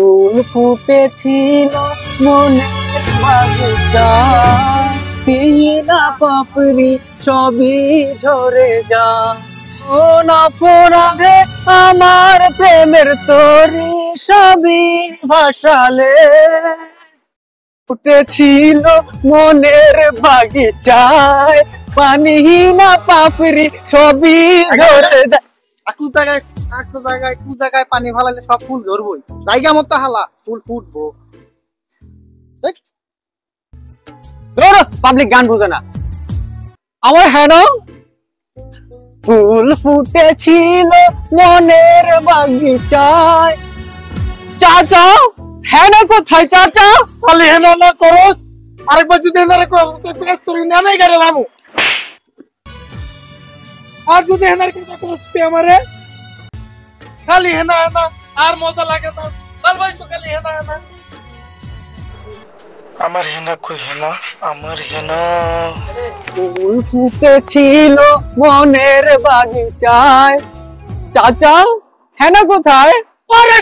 ফুল ফুটেছিল মনের বাগিচায়, পিনা পাপড়ি সবই ঝরে যায়। কোন অপরাধে আমার প্রেমের তরি সবই ভাসালে, ফুটেছিল মনের বাগিচায়, পানিহীনা পাপড়ি সবই ঝরে যায়। একটু জায়গায় পানি ফালালে সব ফুল ধরবই, জায়গা মতো হালা ফুল ফুটবো। পাবলিক গান বুঝে না আমার। হেন ফুল ফুটেছিল মনের বাগিচায়। চাচা হেন কোথায় চাচা? খালি হেনা না করো, আরেকবার যদি হেনারে করো তোর নামে গেলে লামু। আর যদি হেনার কথা করতে আমারে খালি হেনা হেনা আর মজা লাগে না। লাল ভাই তো খালি হেনা হেনা। আমার হেনা কই হেনা, আমার হেনা। ফুল ফুটেছিল মনের বাগিচায়। চাচা হেন কোথায়? আরে